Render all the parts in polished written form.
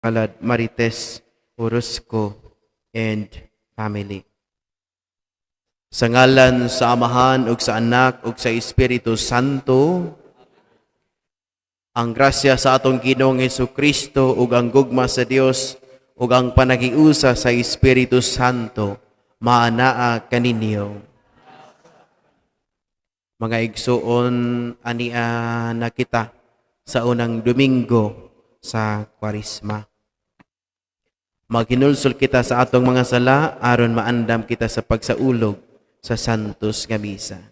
Kalad Marites Orozco and family. Sa ngalan sa Amahan ug sa Anak ug sa Espiritu Santo, ang grasya sa atong Ginoong Hesukristo ug ang gugma sa Dios ug ang panagiusa sa Espiritu Santo maanaa kaninyo. Mga igsuon, ania na kita sa unang Domingo sa Kwarisma. Maghinulsol kita sa atong mga sala aron maandam kita sa pagsaulog sa Santos nga Misa.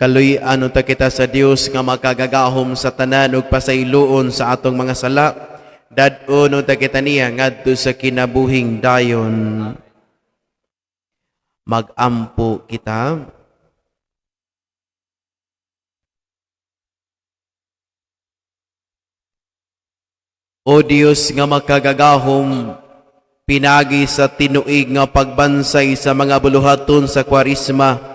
Kaluy ano ta kita sa Dios nga makagagahom sa tanan ug pasayloon sa atong mga sala. Dad-on ta kita niya ngadto sa kinabuhing dayon. Magampo kita. O Dios nga makagagahom, pinagi sa tinuig nga pagbansay sa mga buluhaton sa Kwarisma,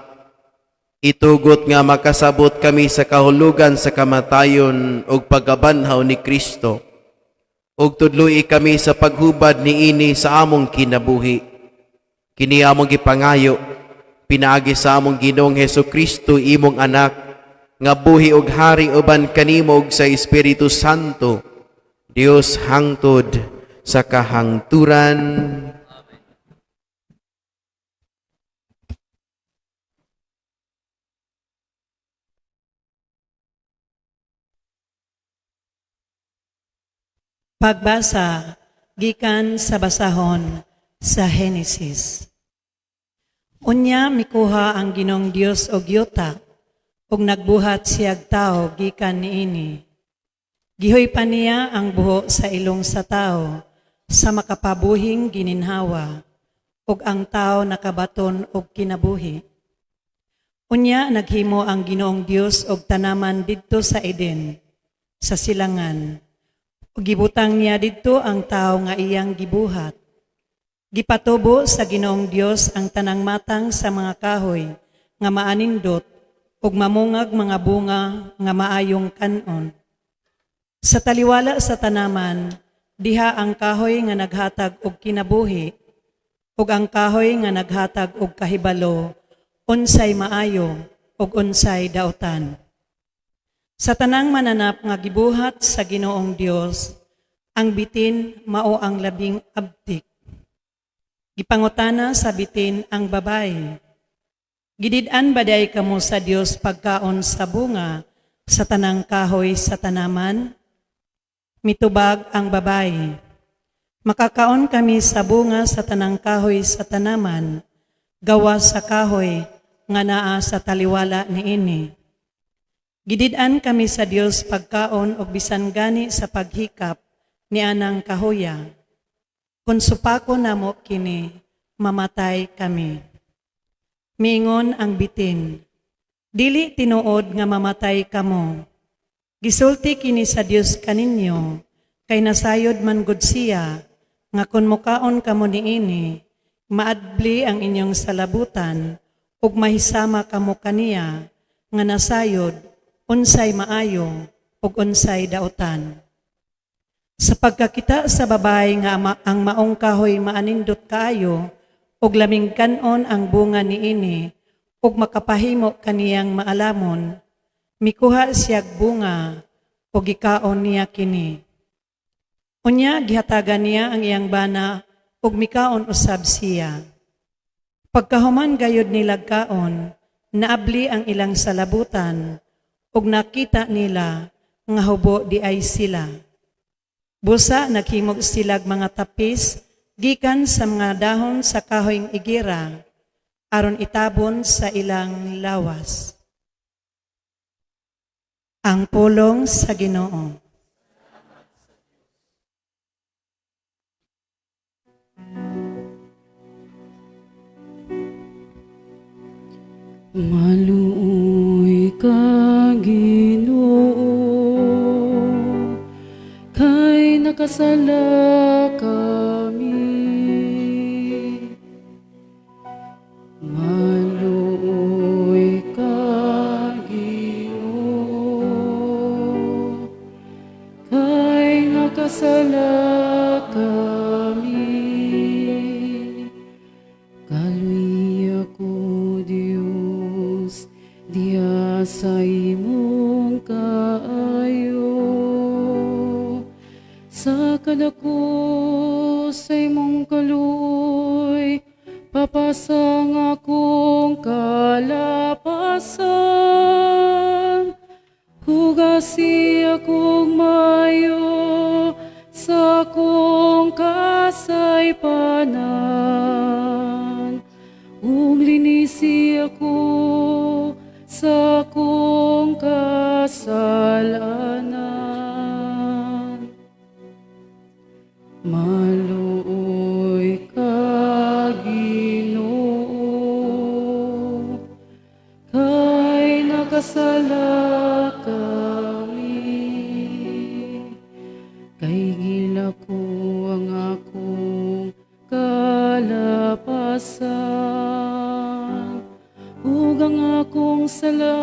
itugot nga makasabot kami sa kahulugan sa kamatayon ug pagkabanhaw ni Kristo. Ug tudloy kami sa paghubad niini sa among kinabuhi. Kini among gipangayo, pinaagi sa among Ginoong Hesukristo imong anak, nga buhi ug hari uban kanimo ug sa Espiritu Santo, Dios hangtod sa kahangturan. Pagbasa gikan sa basahon sa Henesis. Unya mikuha ang Ginoong Dios og yuta ug nagbuhat siyag tao gikan niini. Gihoy pa niya ang buho sa ilong sa tao sa makapabuhing gininhawa ug ang tao nakabaton og kinabuhi. Unya naghimo ang Ginoong Dios og tanaman didto sa Eden sa silangan. Gibutang niya didto ang tao nga iyang gibuhat. Gipatubo sa Ginoong Dios ang tanang matang sa mga kahoy nga maanindot ug mamungag mga bunga nga maayong kanon. Sa taliwala sa tanaman, diha ang kahoy nga naghatag og kinabuhi ug ang kahoy nga naghatag og kahibalo unsay maayo ug unsay daotan. Sa tanang mananap nga gibuhat sa Ginoong Dios, ang bitin mao ang labing abtik. Gipangutana sa bitin ang babae, gidid-an baday kamo sa Dios pagkaon sa bunga sa tanang kahoy sa tanaman? Mitubag ang babae, makakaon kami sa bunga sa tanang kahoy sa tanaman, gawa sa kahoy nga naa sa taliwala niini. Gidid-an kami sa Dios pagkaon og bisan gani sa paghikap ni anang kahoya. Kung supako namo kini, mamatay kami. Miingon ang bitin, dili tinuod nga mamatay kamo. Gisulti kini sa Dios kaninyo, kay nasayod man gud siya, nga kun mukaon kamo niini, maadli ang inyong salabutan, ug mahisama kamo kaniya, nga nasayod, unsay maayo, ug unsay daotan. Sa pagkakita sa babae nga ang maong kahoy maanindot kaayo, ug laming kanon ang bunga niini, ug makapahimo kaniyang maalamon, mikuha siyag bunga, ug gikaon niya kini. Unya gihatagan niya ang iyang bana, ug mikaon usab siya. Pagkahuman gayud nila kaon, naabli ang ilang salabutan, ug nakita nila nga hubo di ay sila. Busa naghimog silag mga tapis, gikan sa mga dahon sa kahoyng igira, aron itabon sa ilang lawas. Ang pulong sa Ginoo. Maluoy ka, Ginoo, kay nakasala kami. Maluoy ka, Ginoo, kay nakasala kami. Kaluy ako, Dios, diya sa imong kaayo. Sa kadako sa imong kaluoy, papasang akong kalapasan. Hugasi akong mayo sa akong kasaypanan. Ug linisi ako sa akong kasalanan. Maluoy ka, Ginoo, kay nakasala kami. Kay gila ko ang akong kalapasan, ug ang akong sala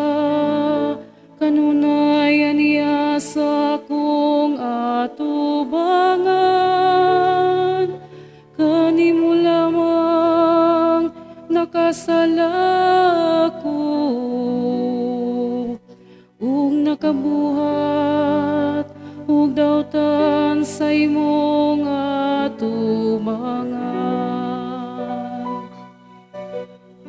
kanunayan niya sa akong atubangan. Kanimo lamang nakasala ko, ug nakabuhat ug daotan sa imong atubangan.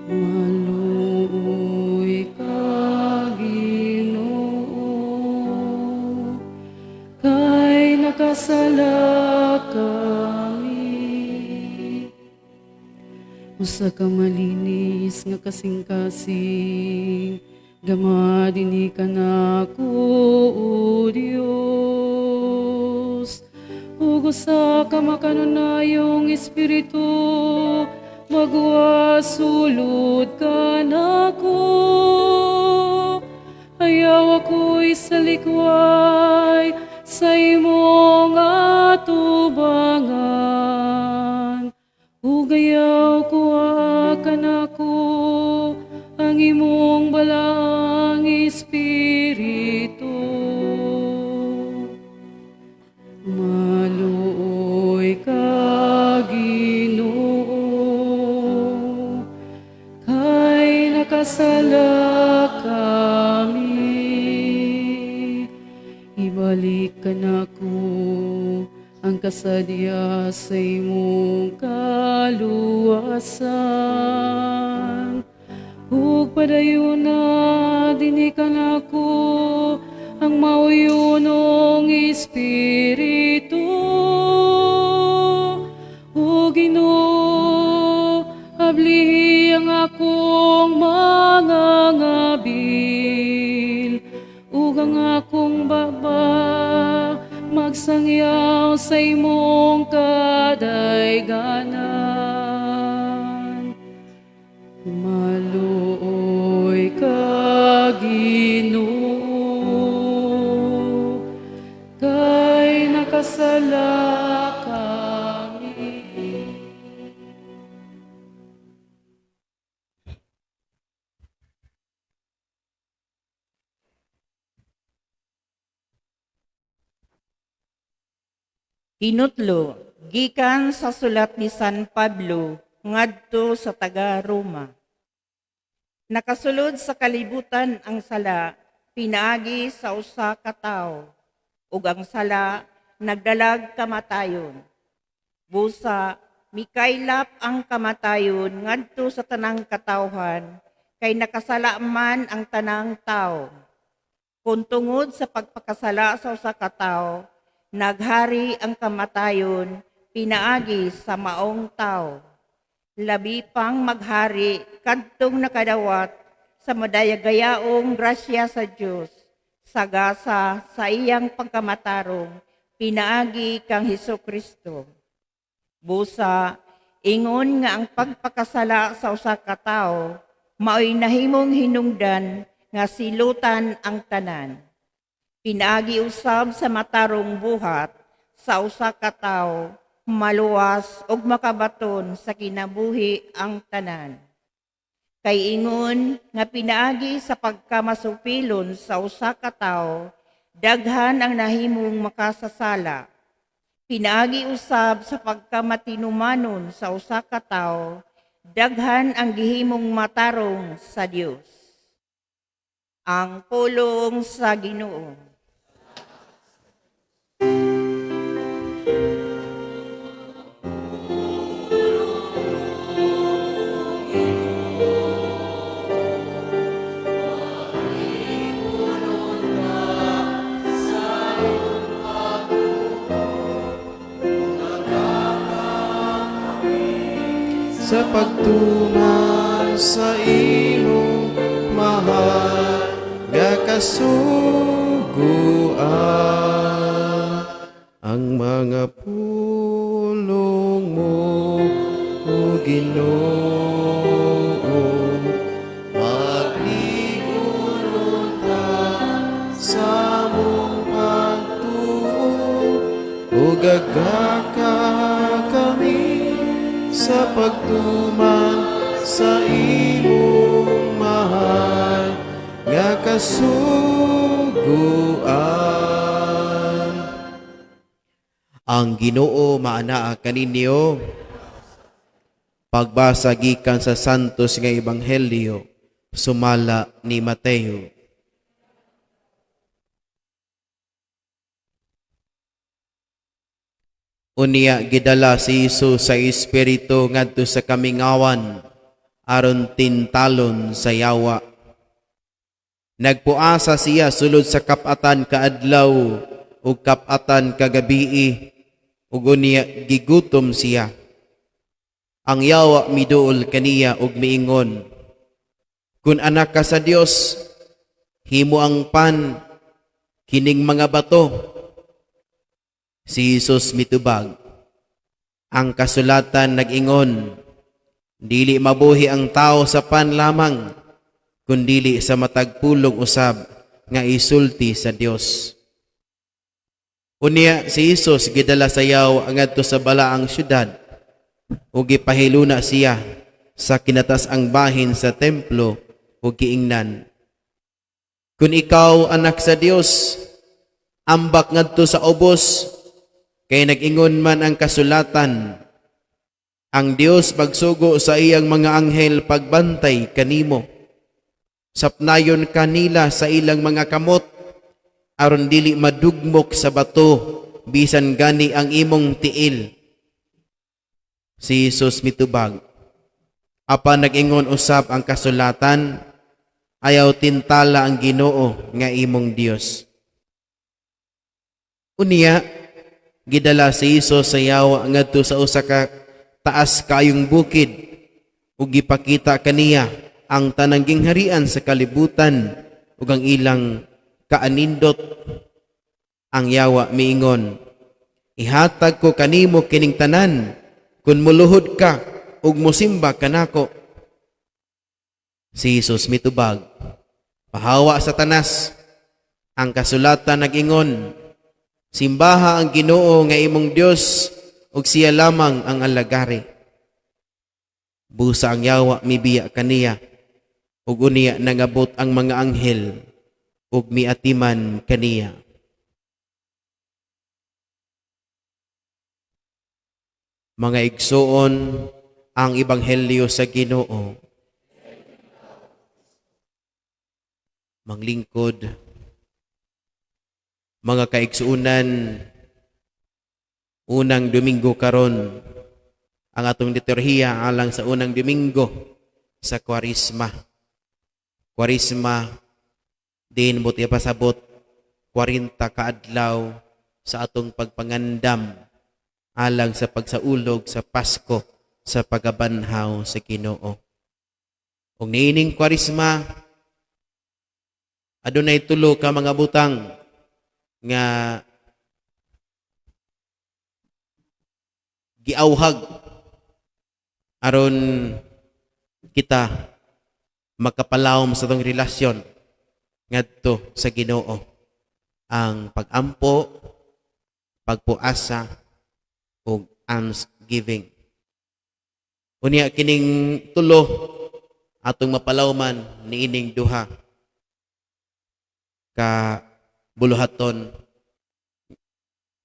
Maluoy ka, Ginoo, kay nakasala kami. Usa ka malinis nga kasing-kasing, gama dinhi ka nako, O Dios. Ug usa ka makanunayong espiritu, magwasulod ka nako. Ayaw ako'y salikway sa imong atubangan. Ug ayaw kuha ka nako ang imong balang espiritu. Maluoy ka, Ginoo, kay nakasala kami. balik ka na ko ang kasadya sa imong kaluwasan. Hug padayon na dini ka na ko ang mauyunong Espiritu. O Ginoo, ablihi ang akong mga ngabil, ug ang akong baba magsangyaw sa imong kadayganan. Maluoy ka, Ginoo, kay nakasala kami. Tinutlo, gikan sa sulat ni San Pablo, ngadto sa taga-Roma. Nakasulod sa kalibutan ang sala, pinaagi sa usa ka tawo, ug ang sala nagdalag kamatayon. Busa, mikaylap ang kamatayon ngadto sa tanang katawhan, kay nakasala man ang tanang tawo. Kung tungod sa pagpakasala sa usa ka tawo, naghari ang kamatayon pinaagi sa maong tawo. Labi pang maghari kadtong nakadawat sa madayagayaong grasya sa Dios, sagasa sa iyang pagkamatarong pinaagi kang Hesukristo. Busa, ingon nga ang pagpakasala sa usa ka tawo maoy nahimong hinungdan nga silutan ang tanan. Pinaagi usab sa matarong buhat sa usa ka tawo maluwas ug makabaton sa kinabuhi ang tanan. Kay ingon nga pinaagi sa pagkamasupilon sa usa ka tawo, daghan ang nahimong makasasala. Pinaagi usab sa pagkamatinumanon sa usa ka tawo, daghan ang gihimong matarong sa Dios. Ang pulong sa Ginoo. Sa pagtuman sa imong mahal nga kasuguan, ang mga pulong mo, O Ginoo, magliguron ta sa mong pagtuo, o gagaka kami sa pagtuman sa imong mahal nga kasuguan. Ang Ginoo maanaa kaninyo. Pagbasa gikan sa Santos nga Ebanghelyo sumala ni Mateo. Unya gidala si Hesus sa Espiritu ngadto sa kamingawan aron tintalon sa yawa. Nagpuasa siya sulod sa kapatan kaadlaw ug kapatan kagabii, ug unya gigutom siya. Ang yawa miduol kaniya ug miingon, "Kun anak ka sa Dios, himo ang pan kining mga bato." Si Jesus mitubag, "Ang kasulatan nag-ingon, dili mabuhi ang tao sa pan lamang, kundili sa matag pulong usab nga isulti sa Dios." Unya si Jesus gidala sayaw ngadto sa balaang syudad, ug gipahiluna siya sa kinatas-ang bahin sa templo ug giingnan, "Kung ikaw anak sa Dios, ambak ngadto sa ubos, kay nag-ingon man ang kasulatan, ang Dios magsugo sa iyang mga anghel pagbantay kanimo. Sapnayon kanila sa ilang mga kamot, aron dili madugmok sa bato bisan gani ang imong tiil. Si Jesus mitubag, apan nag-ingon usab ang kasulatan, ayaw tintala ang Ginoo nga imong Dios. Unya, gidala si Jesus sa yawa ngadto sa usa ka taas kayong bukid ug gipakita kaniya ang tanang gingharian sa kalibutan ug ang ilang kaanindot. Ang yawa miingon, ihatag ko kanimo kining tanan kun muluhod ka ug mosimba kanako. Si Jesus mitubag, pahawa sa tanas. Ang kasulatan nag-ingon, simbaha ang Ginoo nga imong Dios ug siya lamang ang alagari. Busa ang yawa mibiya kaniya ug unya nangabot ang mga anghel ug miatiman kaniya. Mga igsoon, ang ebanghelyo sa Ginoo. Manglingkod, mga kaigsuunan, unang Domingo karon, ang atong liturhiya alang sa unang Domingo sa Kwarisma. Kwarisma, din buti pasabot 40 kaadlaw sa atong pagpangandam alang sa pagsaulog sa Pasko sa pagabanhaw sa Ginoo. Ug niining Kwarisma, adunay tulo ka mga butang nga giawhag aron kita makapalawom sa tong relasyon ngadto sa Ginoo. Ang pagampo, pagpuasa, ug almsgiving. Unya kining tulo atong mapalawman niining duha ka buluhaton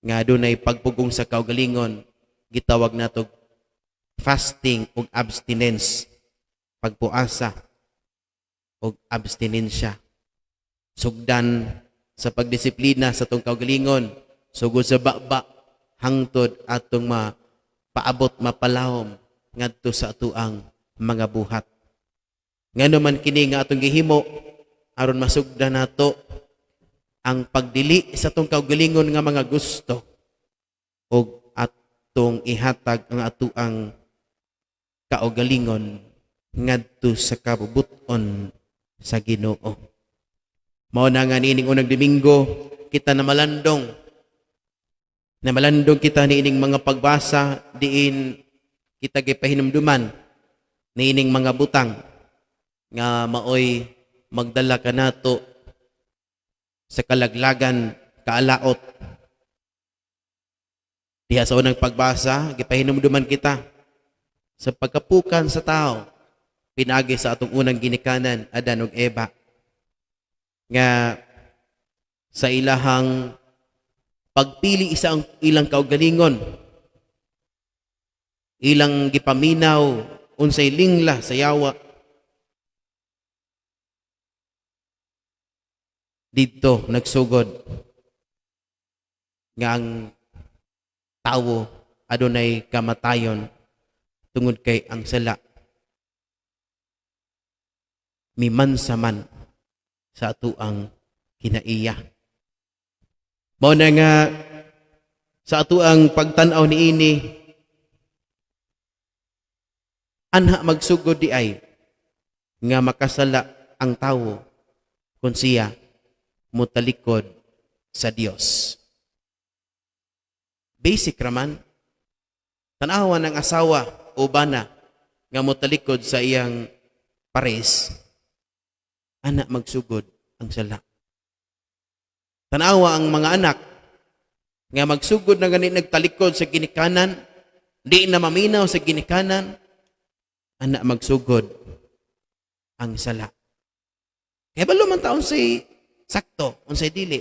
nga adunay pagpugong sa kaugalingon, gitawag nato fasting ug abstinence, pagpuasa ug abstinensya. Sugdan sa pagdisiplina sa tong kaugalingon, sugod sa baba hangtod atong mapaabot mapalawom ngadto sa atuang mga buhat. Ngano man kini nga atong gihimo aron masugdan nato ang pagdili sa atong kaugalingon nga mga gusto ug atong ihatag ang atuang kaugalingon ngadto sa kabubuton sa Ginoo. Mao na nga niining unang Domingo kita na malandong kita niining mga pagbasa diin kita gipahinumduman niining mga butang nga maoy magdala kanato sa kalaglagan kaalaot. Diha sa unang pagbasa gipahinumduman kita sa pagkapukan sa tao pinagi sa atong unang ginikanan Adan ug Eva nga sa ilahang pagpili isa ang ilang kaugalingon, ilang gipaminaw unsay lingla sa yawa, dito nagsugod nga ang tawo adunay kamatayon tungod kay ang sala mimansaman sa atuang kinaiya. Mao na nga sa atuang pagtan-aw niini anha magsugod di ay nga makasala ang tawo kung siya mutalikod sa Dios. Basic raman, tanawa ng asawa o bana nga mutalikod sa iyang pares, anak magsugod ang sala. Tanawa ang mga anak nga magsugod na ganit nagtalikod sa ginikanan, di na maminaw sa ginikanan, anak magsugod ang sala. Kaya balo man taon say sakto, unsay dili.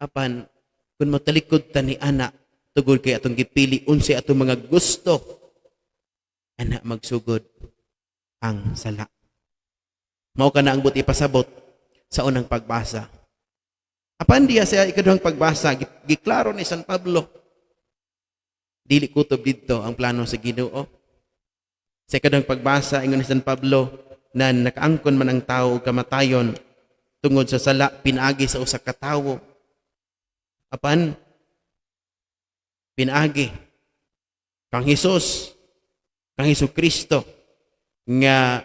Apan, kung matalikod ta ni anak, tugod kay atong gipili, unsay atong mga gusto, anak magsugod ang sala. Mao ka na ang buti pasabot sa unang pagbasa. Apan diya sa ikaduhang pagbasa, giklaro ni San Pablo, dili kutob dito ang plano sa Ginoo. Sa ikaduhang pagbasa, ingon ni San Pablo, na nakaangkon man ang tao og kamatayon tungod sa sala pinaagi sa usa ka tawo. Apan pinaagi kang Hesus, kang Hesukristo nga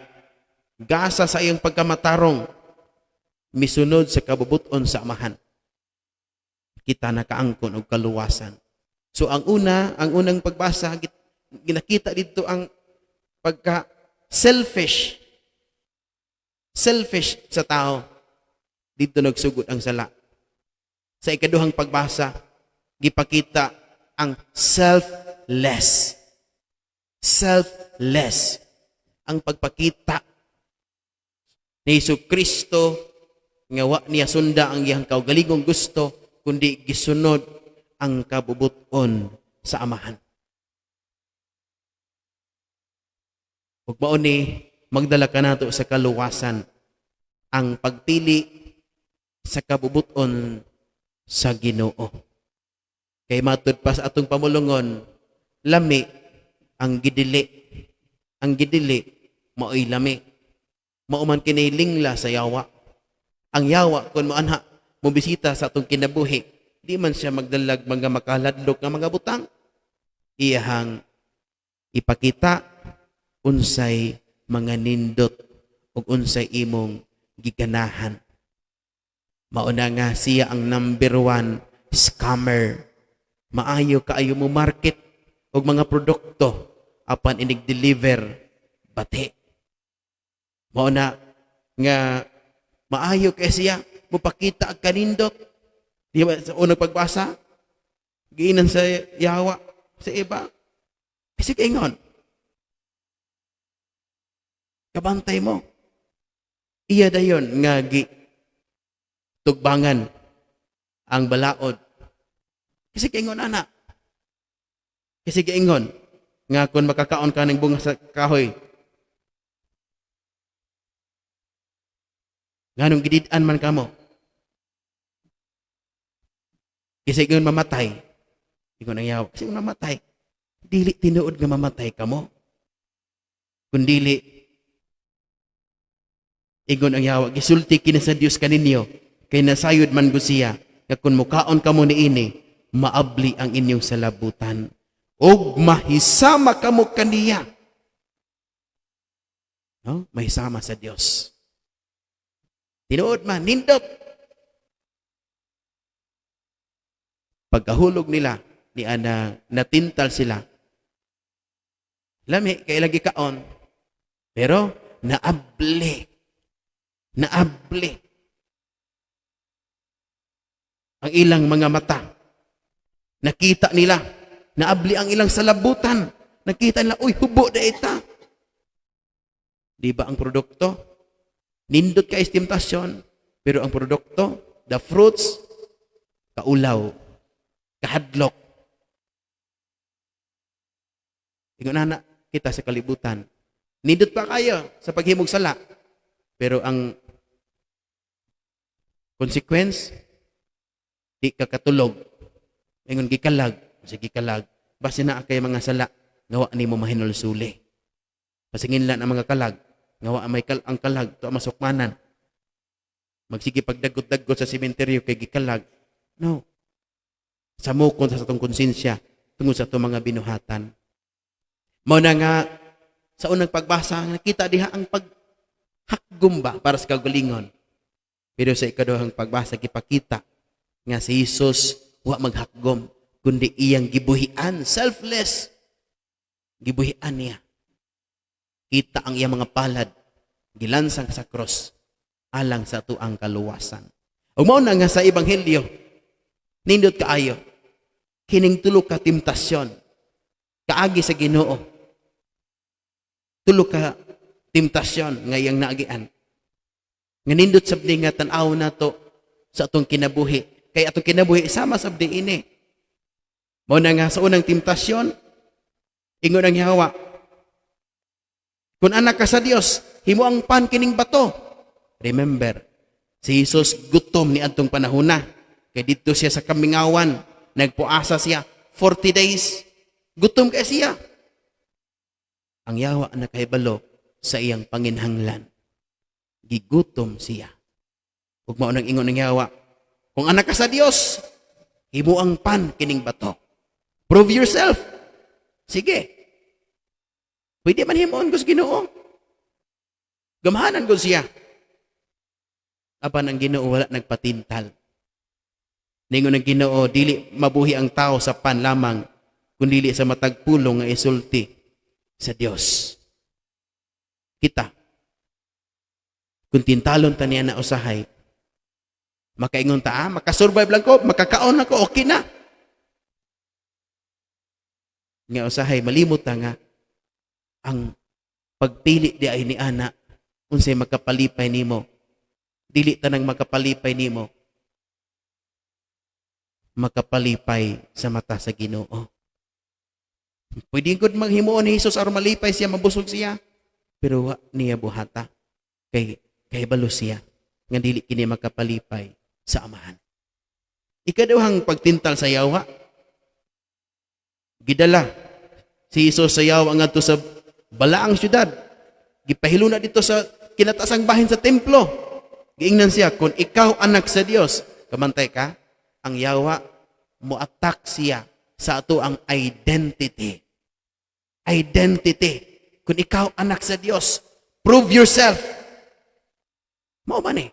gasa sa iyang pagkamatarong misunod sa kabubuton sa Amahan. Kita nakaangkon og kaluwasan. So ang unang pagbasa ginakita dito ang pagka selfish sa tao. Dito nagsugod ang sala. Sa ikaduhang pagbasa, gipakita ang selfless. Selfless. Ang pagpakita ni Hesukristo nga wa niya sunda ang iyang kaugalingong gusto, kundi gisunod ang kabubuton sa Amahan. Ug mao ni magdala ka nato sa kaluwasan ang pagpili sa kabubuton sa Ginoo. Kay matud pa sa atong pamulungon, lami ang gidili. Ang gidili mao'y lami. Mauman kinilingla sa yawa. Ang yawa kung maanha mo bisita sa atong kinabuhi, di man siya magdalag mga makaladlok nga mga butang. Iyahang ipakita unsay mga nindot ug unsay imong giganahan. Mauna nga siya ang number 1 scammer. Maayo kaayo mo market og mga produkto apan inig-deliver bati. Mauna nga maayo kay siya mupakita ang kanindot. Di ba sa unang pagbasa giinan sa yawa sa iba. Kasi kaingon kabantay mo. Iya dayon nga tugbangan ang balaod. Kasi kaingon anak. Kasi kaingon nga kung makakaon ka ng bunga sa kahoy. Nganong gidid-an man kamo. Kasi kaingon mamatay. Ingon ang yaw. Kasi mamatay. Dili tinuod nga mamatay kamo. Kung dili ingon ang yawa, gisulti kini sa Dios kaninyo, kay nasayod man ko siya, nga kung mukaon ka mo ni ini, maabli ang inyong salabutan. O mahisama ka mo kaniya. No? Mahisama sa Dios. Tinuod man, nindot. Pagkahulog nila, ni ana, natintal sila. Lami, kay lagi kaon. Pero, naabli ang ilang mga mata. Nakita nila, naabli ang ilang salabutan. Nakita nila, uy, hubo na ita. Di ba ang produkto? Nindot ka is temptasyon, pero ang produkto, the fruits, kaulaw, kahadlok. Ingon na kita sa kalibutan. Nindot pa kayo sa paghimog sala. Pero ang consequence, di ka katulog. Ingon gikalag, sige kalag. Basi na kay mga sala, ngawa ni mo mahinulsuli. Pasingin lang ang mga kalag, ngawa may ang kalag, to masukmanan. Magsige pagdagot-dagot sa sementeryo kay gikalag. No. Samukon sa atong konsensya, tungod sa atong mga binuhatan. Mao na nga, sa unang pagbasa, nakita diha ang hakgom ba para sa kagalingon. Pero sa ikaduhang pagbasa, kipakita nga si Jesus wa maghakgom, kundi iyang gibuhian, selfless. Gibuhian niya. Kita ang iyang mga palad, gilansang sa cross, alang sa tuang kaluwasan. Ug mao na nga sa ebanghelyo, nindot kaayo, kining tulo ka temptasyon, kaagi sa Ginoo. Tulo ka temptasyon nga iyang naagian. Nga nindot sabdi nga tan-aw nato sa atong kinabuhi. Kay atong kinabuhi sama sabdi ini. Mao na nga sa unang temptasyon, ingon ang Yawa, kung anak ka sa Dios, himo ang pan kining bato. Remember, si Jesus gutom ni adtong panahon na. Kay dito siya sa kamingawan, nagpuasa siya 40 days. Gutom kay siya. Ang yawa nakahibalo sa iyang panginhanglan. Gigutom siya. Ug mao nang ingon ng yawa, kung anak ka sa Dios, himo ang pan kining bato. Prove yourself. Sige. Pwede man himuon ko sa Ginoo. Gamahanan ko siya. Apan ang Ginoo wala nagpatintal. Ningon ng Ginoo, dili mabuhi ang tao sa pan lamang, kundi sa matag pulong nga isulti sa Dios. Kita, kung tintalon ta niya na usahay, makaingon ta, makasurvive lang ko, makakaon ako, okay na. Nga usahay, malimot ta nga, ang pagpili di ay ni ana, unsay makapalipay nimo, dili tanang makapalipay nimo, makapalipay sa mata sa Ginoo. Pwede ko maghimuon ni Jesus aron malipay siya, mabusog siya, pero wa niya buhata kay balo siya nga dili kini makapalipay sa amahan. Ikaduhang pagtintal sa yawa, gidala si Jesus sa yawa ngadto sa balaang syudad. Gipahilo na dito sa kinatasang bahin sa templo. Giingnan siya, kung ikaw anak sa Dios, kamantay ka, ang yawa mo-attack siya sa ato ang identity. Identity. Kung ikaw anak sa Dios, prove yourself. Mao man eh.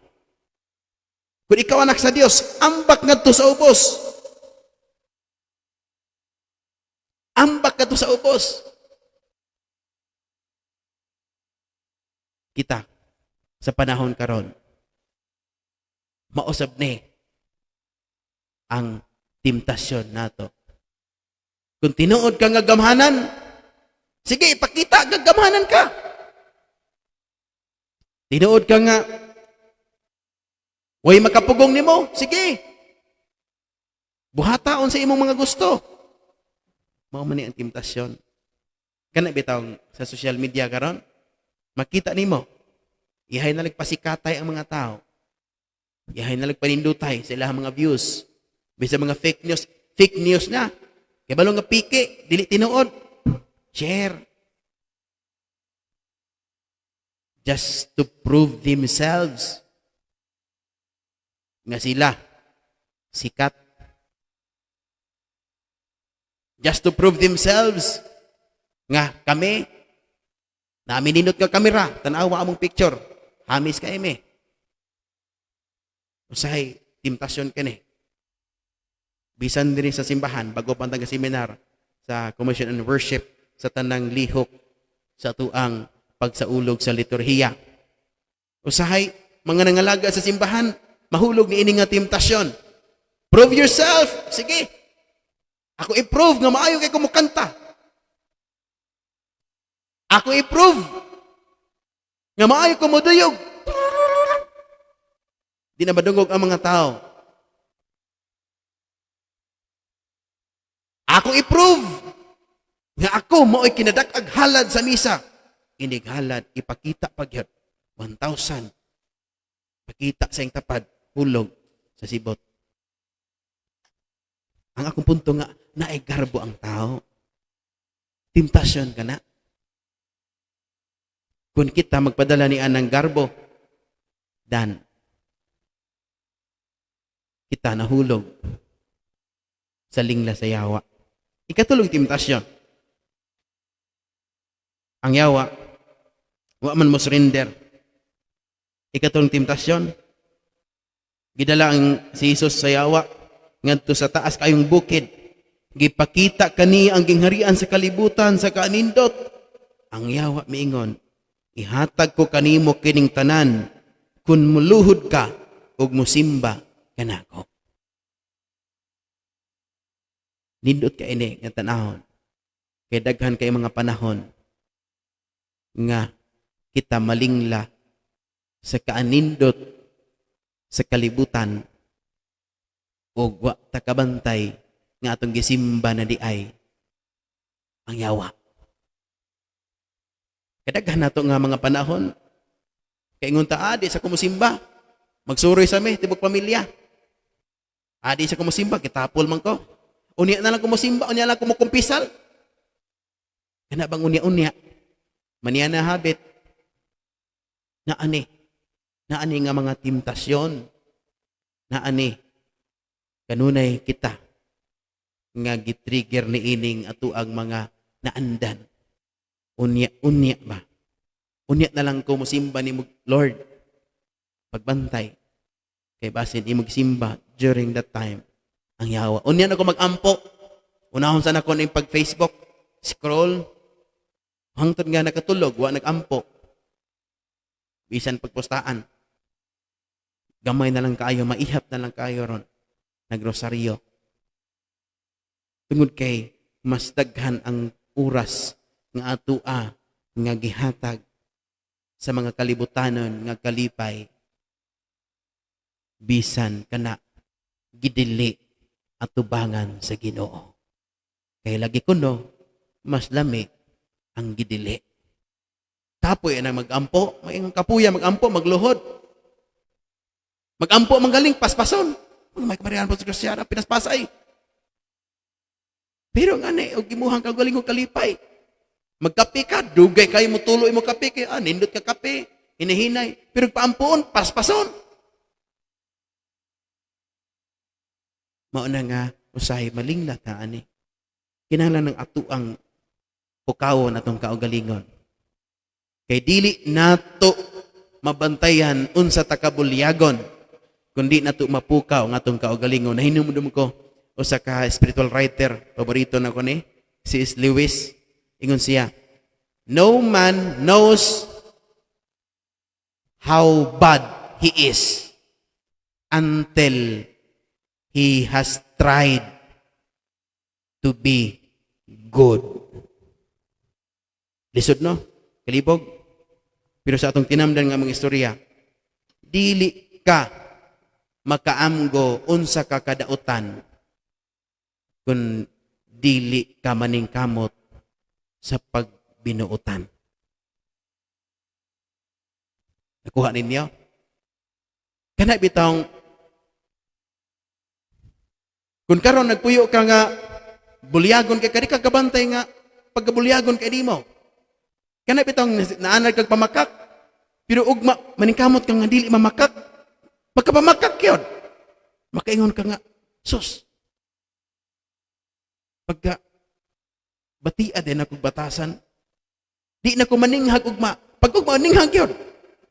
Kung ikaw anak sa Dios, ambak ngadto sa ubos. Ambak ngadto sa ubos. Kita sa panahon karon, mausab ni ang temptasyon nato. Kung tinuod ka nga gamhanan, sige, ipakita gagamhanan ka. Tinuod ka nga way makapugong nimo, sige. Buhataon sa imong mga gusto. Mao man ni ang temptasyon. Kana bitaw sa social media karon, makita nimo, ihay na nagpasikatay ang mga tao. Ihay na nagpanindutay sa ilang mga views. Bisa mga fake news na. Kaya balong nga piki, dili tinuod. Share. Just to prove themselves. Nga sila, sikat. Just to prove themselves. Nga kami, namininot ka kamera, tanawa among picture. Hamis ka eme. Usahay, temptasyon ka ni. Bisan din sa simbahan, bago pantang seminar sa Commission on Worship, sa tanang lihok, sa tuang pagsaulog sa liturhiya. Usahay, mga nangalaga sa simbahan, mahulog ni ini nga temptasyon. Prove yourself. Sige. Ako i-prove nga maayo kay kumukanta. Ako i-prove nga maayo kumuduyog. Di na madungog ang mga tao. Ako i-prove nga ako mao'y kinadak-ag halad sa misa. Inig halad, ipakita pagyod. 1,000. Pakita sa iyong tapad, hulog sa sibot. Ang akong punto nga, naigarbo ang tao. Temptasyon ka na. Kung kita magpadala ni anang garbo, dan kita nahulog sa lingla sa yawa. Ikatulong temptasyon. Ang yawa, wa man mo surrender. Ikatulong temptasyon, gidala ang si Jesus sa yawa, ngadto sa taas kayong bukid, gipakita kani ang gingharian sa kalibutan sa kanindot. Ang yawa miingon, ihatag ko kanimo kining tanan kun muluhod ka ug musimba kanako. Nindot ka ini nga tanahon. Kay daghan kay mga panahon nga kita malingla sa kaanindot sa kalibutan ug wa ta kabantay nga atong gisimba na di ay ang yawa. Kadaghan nato nga mga panahon kay ingon ta di sa kumusimba magsuroy sa mi tibok pamilya. Adi sa kumusimba, kitapol man ko. Unya na lang kumusimba, unya lang kumukumpisal. Kana bang unya-unya? Maniya na habit. Naani nga mga temptasyon. Naani. Kanunay kita nga gitrigger ni ining ato ang mga naandan. Unya ba? Unya na lang ko musimba ni Lord. Pagbantay. Kay basin imong simba during that time. Ang yawa. Unya na ko mag-ampo. Unahon sana ko ng pag-Facebook. Scroll. Hangtod nga nakatulog. Wa nag-ampo. Bisan pagpostaan. Gamay na lang kayo. Maihap na lang kayo ron. Nagrosaryo. Tungod kay mas daghan ang oras nga atua nga gihatag sa mga kalibutanon nga kalipay bisan kana gidili at tubangan sa Ginoo. Kay lagi kuno mas lami ang gidili. Kapoy na magampo, may kapuya magampo, magluhod. Magampo manggaling paspason. May kamarihan po sa Kristiana, pinaspasay. Pero nga na, o gimuhang kagaling o kalipay. Magkape ka, dugay kayo mo tuloy mo kape, kaya nindot ka kape, hinihinay. Pero paampoon, paspason. Mauna nga, usahay malinglat na ani. Kinahanglan ng atuang pukawon atong kaugalingon. Kay dili nato mabantayan unsa ta kabulyagon kundi nato mapukaw ng atong kaugalingon. Nahinumdum ko usa ka spiritual writer, paborito na ko ni C.S. Lewis. Ingon siya, no man knows how bad he is until he has tried to be good. Lisod no? Kalibog? Pero sa atong tinamdan nga mga istorya, dili ka makaamgo unsa ka kadautan kung dili ka maningkamot sa pagbinuutan. Nakuha ninyo? Kana bitong kung karon nagpuyo ka nga bulyagon kay kadi ka kabantay nga pagkabulyagon kay di mo. Kana bitong naanad kag pamakak pero ugma maningkamot ka nga dili mamakak. Pagkapamakak yun. Makaingon ka nga, sus. Pagka batia din ako batasan, di na ko maninghag ugma. Pag ugma, maninghag yun.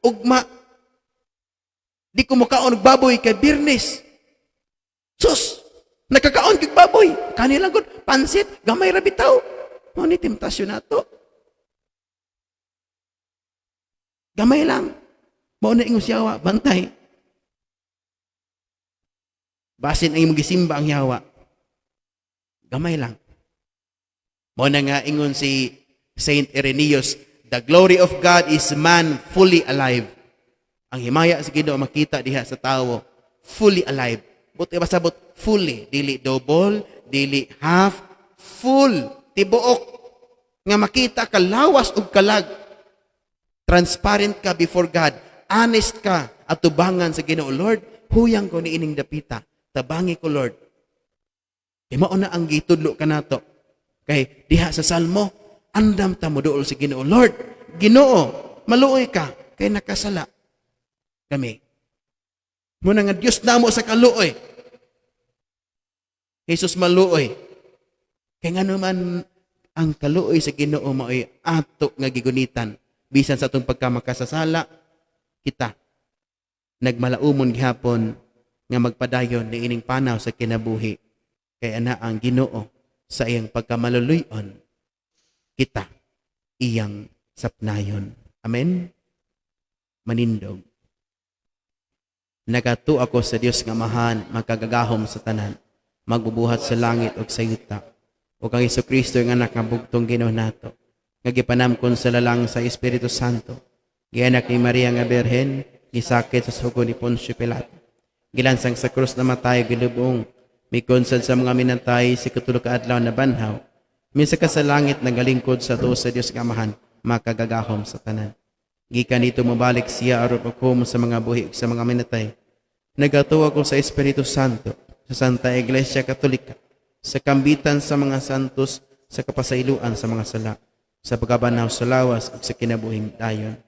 Ugma, di ko makaon baboy kay birnis. Sus, nakakaon kay baboy. Kanilang good, pansit, gamay rabitaw. Mo ni temptasyon na to. Gamay lang. Mo na ingon siyawa, bantay. Basin ang imong gisimba ang yawa. Gamay lang. Mo na nga ingon si Saint Irenaeus, the glory of God is man fully alive. Ang himaya sa Ginoo makita diha sa tawo, fully alive. Buti basabot fully, dili double, dili half, full, tibuok nga makita ka lawas ug kalag. Transparent ka before God, honest ka at tubangan sa Ginoo. Lord, huyang ko ni ining dapita. Tabangi ko, Lord. Kay mao na ang gitudlo kanato. Kay diha sa Salmo, andam ta mo duol sa Ginoo. Lord, Ginoo, maluoy ka kay nakasala kami. Muna nga Dios namo sa kaluoy. Jesus maluoy. Kay nga naman ang kaluoy sa Ginoo maoy ato nga gigunitan bisan sa atong pagkamakasasala kita nagmalaumon gihapon nga magpadayon ni ining panaw sa kinabuhi kay ana ang Ginoo sa iyang pagkamaluluyon kita iyang sapnayon. Amen. Manindog. Nagato ako sa Dios nga mahan, magkagagahom sa tanan, magbubuhat sa langit ug sa yuta. O kang Jesucristo nga anak nga bugtong Ginoo nato, nga gipanamkon sa lalang sa Espiritu Santo, gianak ni Maria nga Birhen, gisakit sa sugo ni Poncio Pilato. Gilansang sa krus na matay, gilubong, may konsad sa mga minantay, si katulog ka adlaw na banhaw, minsa ka sa langit nagalingkod sa to sa Diyos kamahan, makagagahom sa tanan. Gikan dito mabalik siya aron hukom sa mga buhi sa mga minatay. Nagatuwa ko sa Espiritu Santo, sa Santa Iglesia Katolika, sa kambitan sa mga santos, sa kapasailuan sa mga sala, sa pagkabanaw sa lawas ug sa kinabuhing dayon.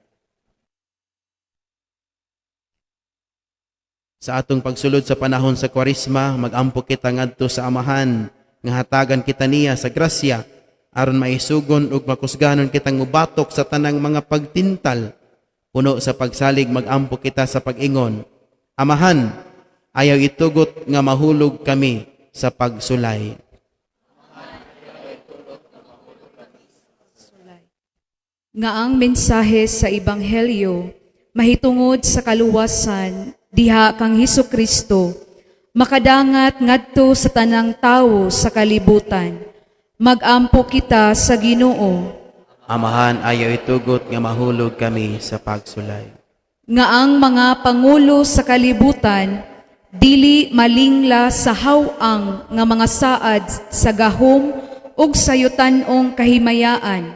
Sa atong pagsulod sa panahon sa Kwaresma, magampo kita ngadto sa Amahan nga hatagan kita niya sa grasya aron maisugon ug makusganon kitang mubatok sa tanang mga pagtintal. Puno sa pagsalig magampo kita sa pag-ingon, Amahan, ayaw itugot nga mahulog kami sa pagsulay. Nga ang mensahe sa Ebanghelyo mahitungod sa kaluwasan diha kang Hesukristo makadangat ngadto sa tanang tawo sa kalibutan. Magampo kita sa Ginoo. Amahan, ayaw itugot nga mahulog kami sa pagsulay. Nga ang mga pangulo sa kalibutan dili malingla sa hawang nga mga saad sa gahom ug sayutan-ong kahimayaan.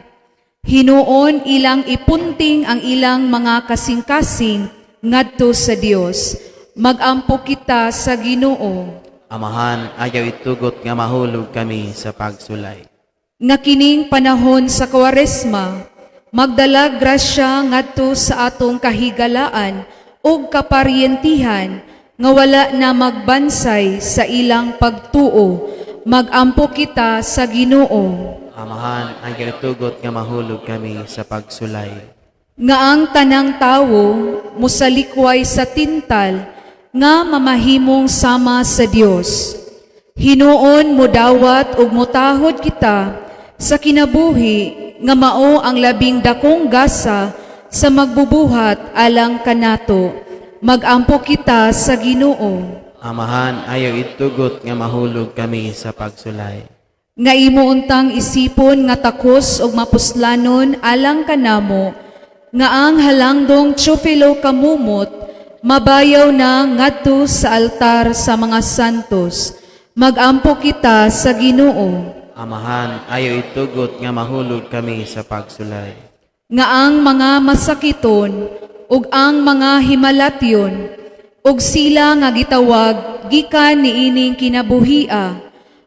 Hinuon ilang ipunting ang ilang mga kasing-kasing ngadto sa Dios. Magampo kita sa Ginoo. Amahan, ayaw itugot nga mahulog kami sa pagsulay. Nga kining panahon sa Kwaresma, magdala grasya ngadto sa atong kahigalaan ug kaparyentihan nga wala na magbansay sa ilang pagtuo. Magampo kita sa Ginoo. Amahan, ayaw itugot nga mahulog kami sa pagsulay. Nga ang tanang tawo musalikway sa tintal nga mamahimong sama sa Dios. Hinuon mo dawat ug motahod kita sa kinabuhi nga mao ang labing dakong gasa sa magbubuhat alang kanato. Magampo kita sa Ginoo. Amahan, ayaw itugot nga mahulog kami sa pagsulay. Nga imo untang isipon nga takos ug mapuslanon alang kanamo, nga ang halangdong Teofilo kamumot, mabayaw na ngadto sa altar sa mga santos. Magampo kita sa Ginoo. Amahan, ayaw itugot nga mahulog kami sa pagsulay. Nga ang mga masakiton ug ang mga himalatyon ug sila nga gitawag gikan niining kinabuhia,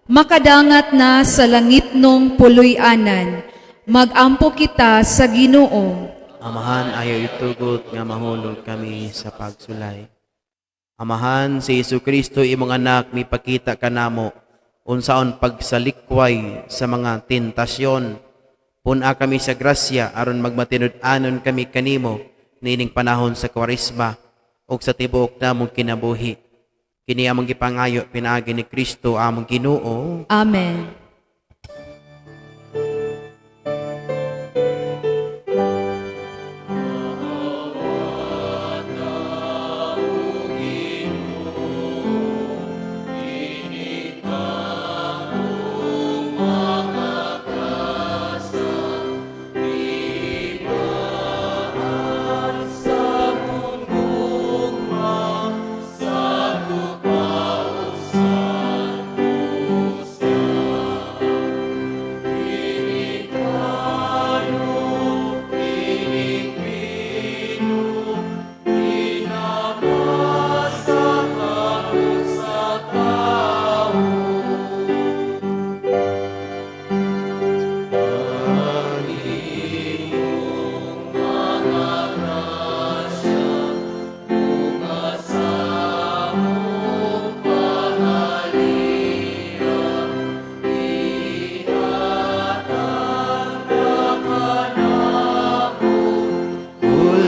makadangat na sa langitnong puloy-anan. Magampo kita sa Ginoo. Amahan, ayaw itugot nga mahulog kami sa pagsulay. Amahan, si Hesukristo imong anak mipakita kanamo unsaon pagsalikway sa mga tentasyon. Puna kami sa grasya aron magmatinud-anon kami kanimo niining panahon sa Kwaresma ug sa tibuok namong kinabuhi. Kini among gipangayo pinaagi ni Kristo among Ginoo. Amen.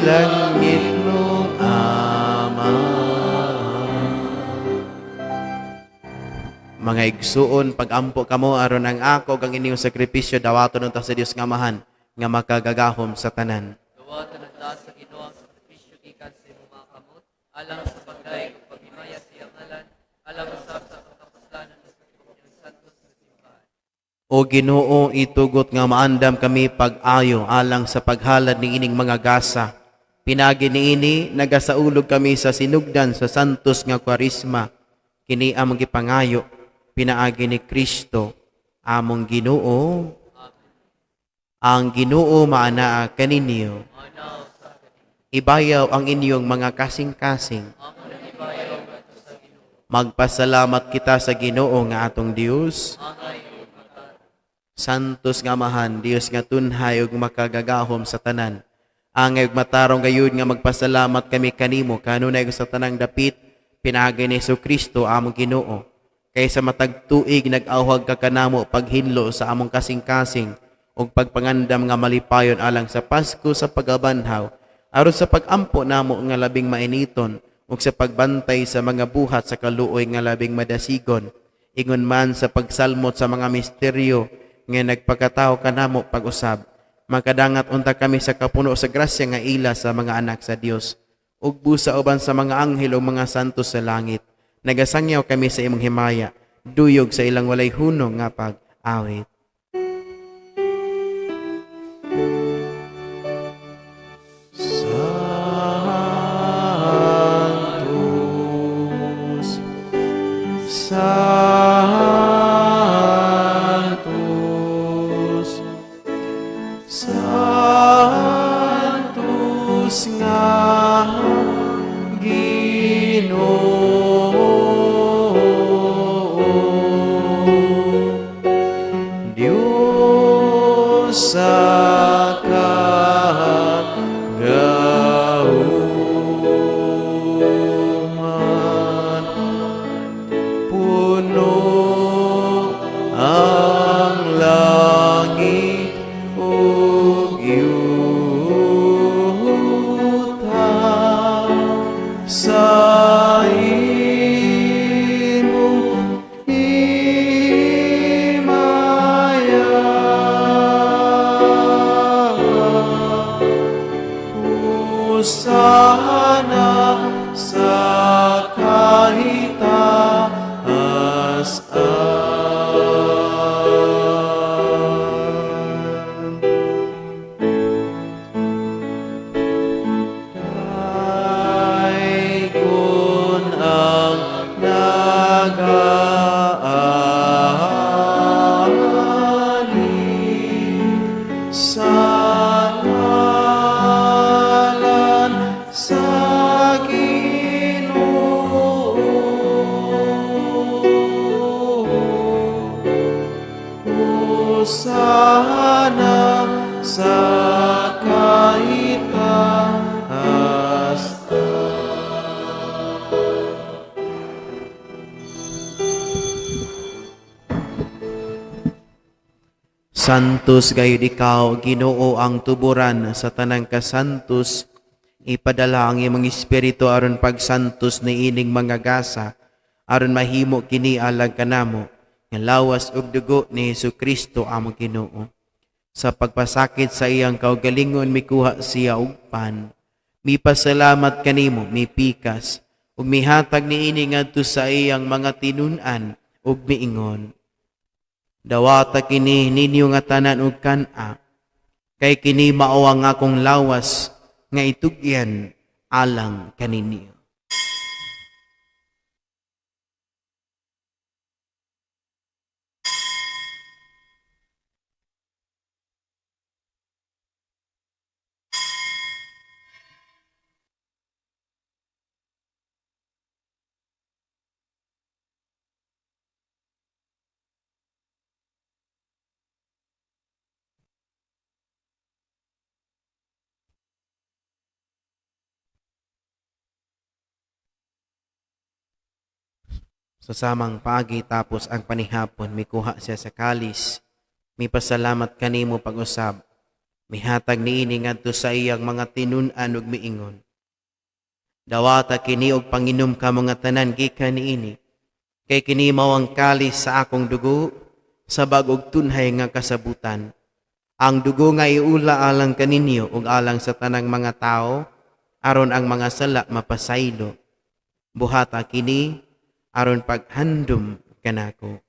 Langit mong Ama. Mga igsuon, pagampo kamo aron ang ako kang inyong sakripisyo dawaton unta sa Dios nga Amahan nga makagagahom sa tanan. Dawatan na sa Ginoo ang sakripisyo gikan sa imong mga kamot, alang sa pagdayeg ug paghimaya sa iyang ngalan, alang usab sa pagkapuslanan sa inyong santos nga simbahan. O Ginoo, itugot nga maandam kami pag-ayo alang sa paghalad ni ining mga gasa. Pinagi niini nagasaulog kami sa sinugdan sa santos nga Kwaresma. Kini among gipangayo pinaagi ni Kristo among Ginoo. Ang Ginoo maanaa kaninyo. Ibayaw ang inyong mga kasing-kasing. Magpasalamat kita sa Ginoo nga atong Dios. Santos nga mahan, Dios nga tunhay ug makagagahom sa tanan. Angay ug matarong gayud nga magpasalamat kami kanimo kanunay sa tanang dapit pinaagi ni Kristo among Ginoo. Kaysa matag tuig nag-awhag ka kanamo paghinlo sa among kasing-kasing ug pagpangandam nga malipayon alang sa Pasko sa pagabanhaw aron sa pagampo namo nga labing mainiton ug sa pagbantay sa mga buhat sa kaluoy nga labing madasigon ingon man sa pagsalmot sa mga misteryo nga nagpakatao kanamo pag-usab. Makadangat unta kami sa kapuno sa grasya nga ila sa mga anak sa Dios ug busa uban sa mga anghel o mga santos sa langit. Nagasangyaw kami sa imong himaya, duyog sa ilang walay hunong nga pag-awit. Santos, Santos, Santos nga Diyos sa kagahuman, puno ang langit ug yuta sa imong Hosana sa kahitaasan. Dayon ang nag-aani sa ngalan sa Ginoo. Hosana sa kahitaasan. Santos gayud ikaw, Ginoo ang tuburan sa tanang kasantos. Ipadala ang imong espiritu aron pagsantos ni ining mga gasa, aron mahimo kini alang kanamo, nga lawas ug dugo ni Kristo among Ginoo. Sa pagpasakit sa iyang kaugalingon mikuha siya og pan. Mipasalamat kanimo, mipikas, ug mihatag niini ngadto sa iyang mga tinun-an ug miingon. Dawata kini ninyo nga tanan ug kan-a, kay kini mao ang akong lawas nga itugyan alang kaninyo. Sa samang pagi tapos ang panihapon, mikuha siya sa kalis. Mipasalamat kanimo pag-usab. Mihatag niini ngadto sa iyang mga tinun-an ug miingon. Dawata kini og panginom ka mga tanan gikan niini. Kay kini mao ang kalis sa akong dugo sa bag-og tunhay nga kasabutan. Ang dugo nga iula alang kaninyo ug alang sa tanang mga tao aron ang mga sala mapasaylo. Buhata kini aron paghandom kanako.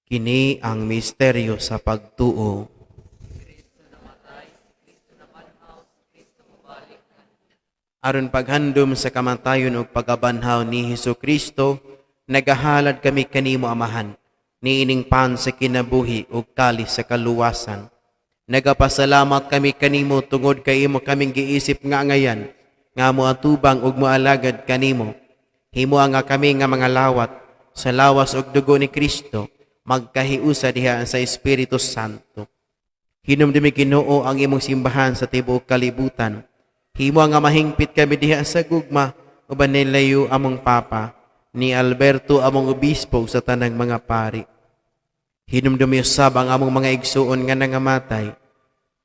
Kini ang misteryo sa pagtuo. Aron paghandom sa kamatayon ug pagabanhaw ni Hesukristo, nagahalad kami kanimo Amahan, niining pan sa kinabuhi ug kalis sa kaluwasan. Nagapasalamat kami kanimo tungod kay imo kaming giisip nga ngayan, nga moatubang ug moalagad kanimo. Himo nga kami nga mga lawat sa lawas ug dugo ni Kristo, magkahiusa diha sa Espiritu Santo. Hinumdumi Ginoo ang imong simbahan sa tibuok kalibutan. Himo nga mahingpit kami diha sa gugma, uban nilayo among Papa, ni Alberto among obispo sa tanang mga pari. Hinumdumi usab ang among mga igsuon nga nangamatay.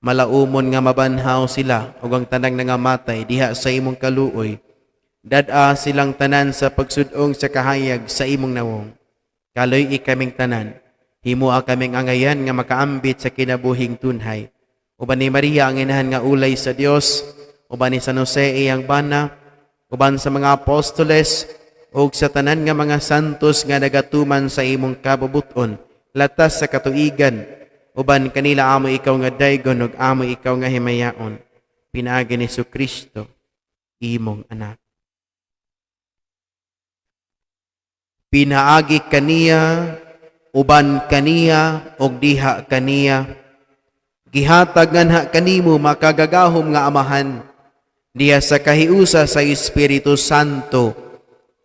Malaumon nga mabanhaw sila ug ang tanang nangamatay diha sa imong kaluoy. Dad-a silang tanan sa pagsudong sa kahayag sa imong nawong. Kaloy ikaming tanan, himo kaming angayan nga makaambit sa kinabuhing tunhay. Uban ni Maria ang inahan nga ulay sa Dios, uban ni San Jose iyang bana, uban sa mga apostoles, ug sa tanan nga mga santos nga nagatuman sa imong kabubuton, latas sa katuigan, uban kanila amo ikaw nga daygon ug amo ikaw nga himayaon. Pinaagi ni Jesucristo, imong anak. Pinaagi kaniya, uban kaniya, og diha kaniya. Gihatag nganha kanimo makagagahom nga Amahan, diha sa kahiusa sa Espiritu Santo,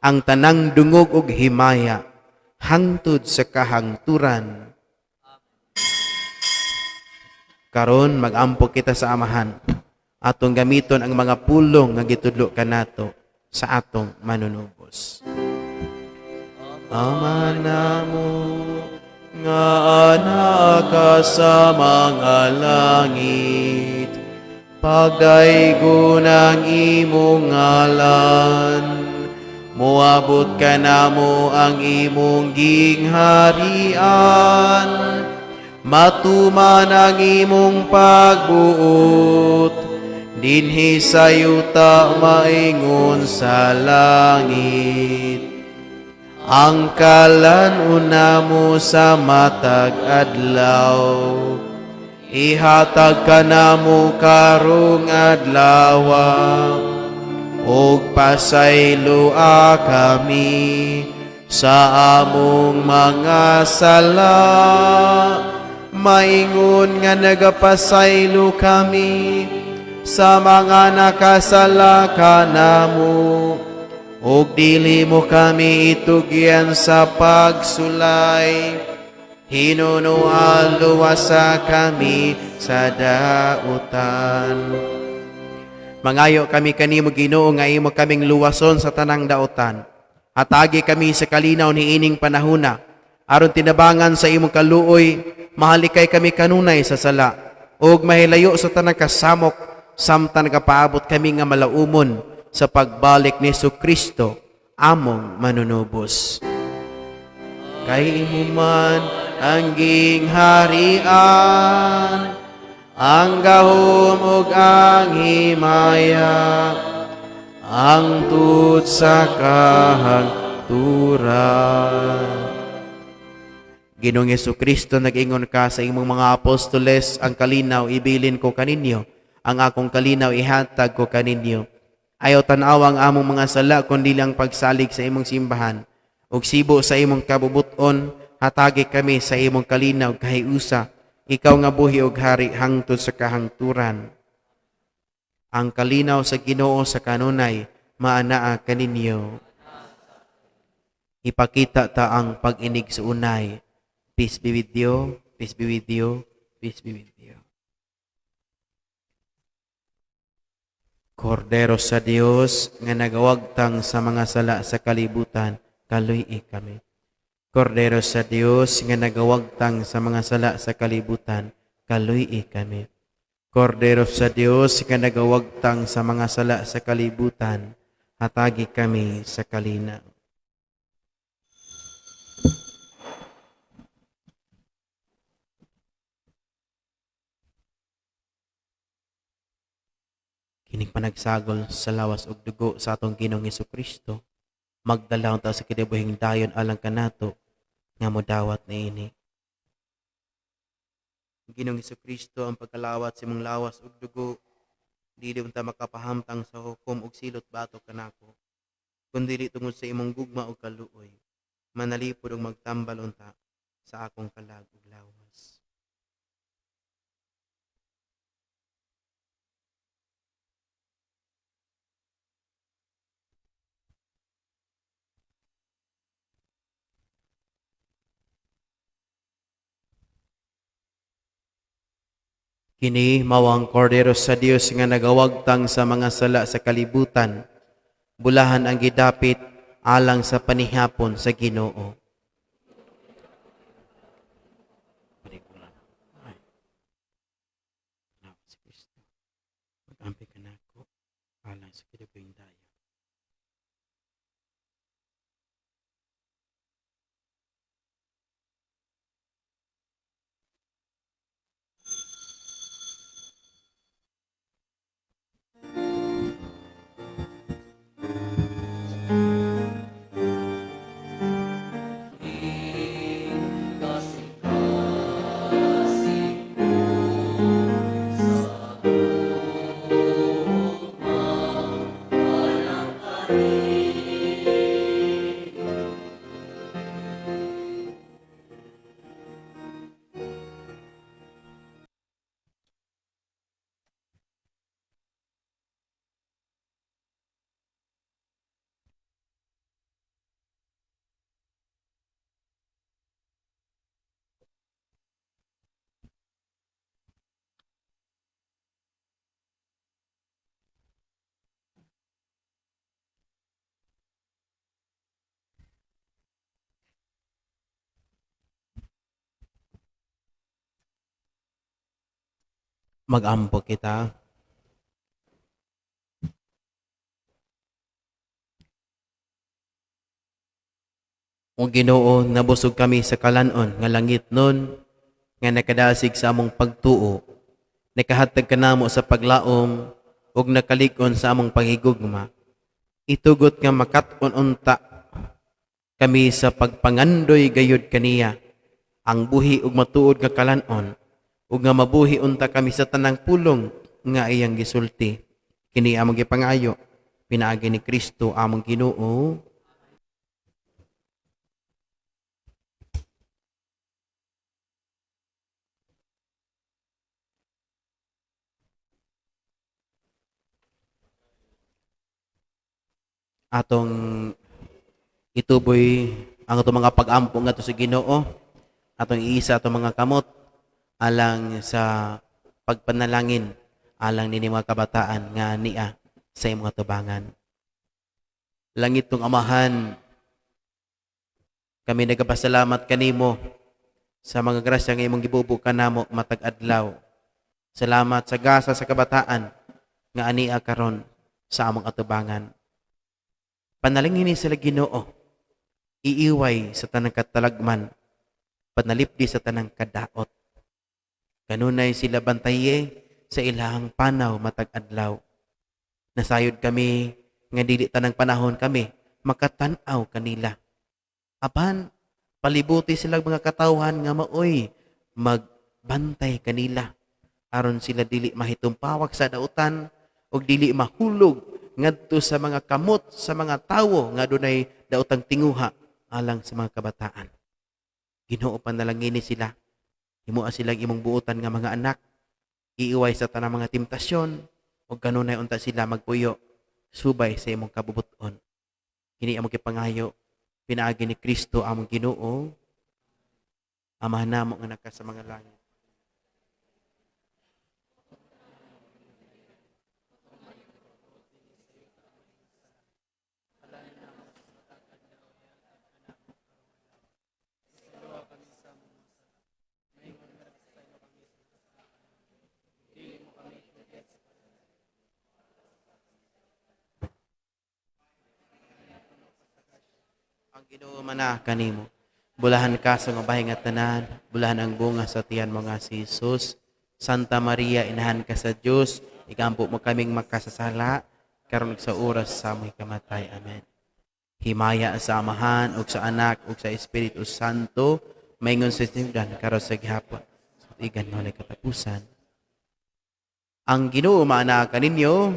ang tanang dungog ug himaya, hangtod sa kahangturan. Karon mag-ampo kita sa Amahan, atong gamiton ang mga pulong nga gitudlo kanato sa atong manunubos. Ama namo nga ana ka sa mga langit, pagdaygon ang imong ngalan, moabot ka namo ang imong gingharian, matuman ang imong pagbuot, dinhi sa yuta maingon sa langit. Ang kalan-una mo sa matag adlaw, ihatag ka namo karong adlaw, ug pasayloa kami sa among mga sala, maingon nga nagapasaylo kami sa mga nakasala kanamo. Og dili mo kami itugyan sa pagsulay, hinunuan luwasa kami sa dautan. Mangayo kami kanimo Ginoo nga imo kaming luwason sa tanang dautan. Hatagi kami sa kalinaw ni ining panahuna, aron tinabangan sa imong kaluoy, mahalikay kami kanunay sa sala, og mahilayo sa tanang kasamok, samtang nagapaabot kami nga malaumon sa pagbalik ni Jesucristo, among manunubos. Kay imo man ang gingharian, ang gahom ug ang himaya, ang tut sa kahangturan. Ginoong Jesucristo, nag-ingon ka sa imong mga apostoles, ang kalinaw ibilin ko kaninyo, ang akong kalinaw ihatag ko kaninyo. Ayaw tanaw ang among mga sala, kundi lang pagsalig sa imong simbahan. Ug sibo sa imong kabubuton, hatagi kami sa imong kalinaw kahiusa, ikaw nga buhi ug hari hangtod sa kahangturan. Ang kalinaw sa Ginoo sa kanunay, maanaa kaninyo. Ipakita ta ang pag-inig sa unay. Peace be with you, peace be with you, peace be with you. Kordero sa Dios nga nagawagtang sa mga sala sa kalibutan, kaluy-i kami. Kordero sa Dios nga nagawagtang sa mga sala sa kalibutan, kaluy-i kami. Kordero sa Dios nga nagawagtang sa mga sala sa kalibutan, hatagi kami sa kalinaw. Kining panagsagol sa lawas ug dugo sa atong Ginoong Hesukristo, magdalaw ta sa kinabuhing dayon alang kanato nga modawat niini. Ginoong Kristo ang pagkalawat sa imong lawas ug dugo, dili unta makapahamtang sa hukom ug silot batok kanako. Kundi tungod sa imong gugma ug kaluoy, manalipod ug magtambal unta sa akong kalag ug lawas. Kini mawang kordero sa Dios nga nagawagtang sa mga sala sa kalibutan, bulahan ang gidapit alang sa panihapon sa Ginoo. Mag-ampi ka na ako alang sa kinabuhing dayo. Mag-ampo kita. O Ginoo, nabusog kami sa kalanon nga langit nun, nga nakadasig sa among pagtuo, nakahatag ka namo sa paglaom, ug nakalig-on sa among panghigugma. Itugot nga makat-on unta kami sa pagpangandoy gayud kaniya, ang buhi ug matuod nga kalanon, ug nga mabuhi unta kami sa tanang pulong nga iyang gisulti. Kini among gipangayo, pinaagi ni Kristo among Ginoo. Atong ituboy ang atong mga pag-ampo nga to sa Ginoo, atong iisa atong mga kamot alang sa pagpanalangin alang nini mga kabataan nga niya sa imong tubangan. Langit tong Amahan, kami nagapasalamat kanimo sa mga grasya nga imong gibubo kanamo matag adlaw. Salamat sa gasa sa kabataan nga ania karon sa among atubangan. Panalangin ni sila Ginoo, iiway sa tanang katalagman, panalipdi sa tanang kadaot. Kanunay sila bantaye sa ilahang panaw matag adlaw. Nasayod kami nga dili tanang panahon kami makatan-aw kanila. Apan palibuti sila mga katawhan nga maoy magbantay kanila aron sila dili mahitumpawak sa dautan ug dili mahulog ngadto sa mga kamot sa mga tawo nga dunay daotang tinguha alang sa mga kabataan. Ginoo, panalangini sila. Himuha silang imong buotan nga mga anak, iiway sa tanang mga temptasyon, ug kanunay unta sila magpuyo, subay sa imong kabubuton. Kini among kipangayo, pinaagi ni Kristo among Ginoo, Amahan namo nga naka sa mga langit. Ang Ginoo mana kanimo. Bulahan ka sa mga bahay nga tanan, bulahan ang bunga sa tiyan mo nga si Jesus. Santa Maria, inahan ka sa Diyos, ikampo mo kaming makasasala, karon sa oras sa among kamatay. Amen. Himaya sa Amahan, ug sa Anak, ug sa Espiritu Santo, maingon sa sinugdan, karon sa gihapon, sa katuigan na walay katapusan. Ang Ginoo maana kaninyo,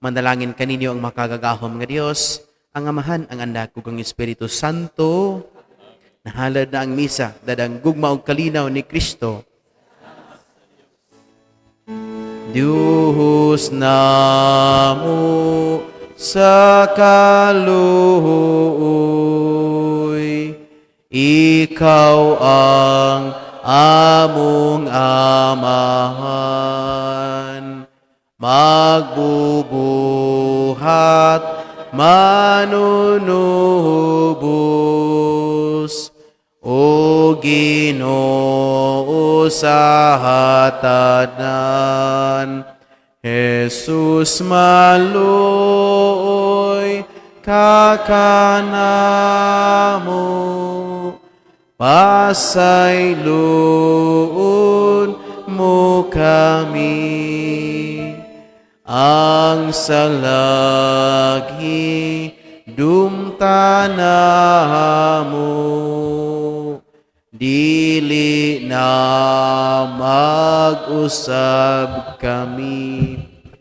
manalangin kaninyo ang makagagahom nga Dios, ang Amahan, ang Anak, ug ang Espiritu Santo. Nahalad na ang misa, dadang gugma og kalinaw ni Kristo. Diyos namo sa kaluoy, ikaw ang among Amahan, magbubuhat manunubos, o Ginoo sa hatanan. Jesus maluoy kakanamo, pasayloon mo kami, ang salagi dumtanamo, dili na mag-usab kami.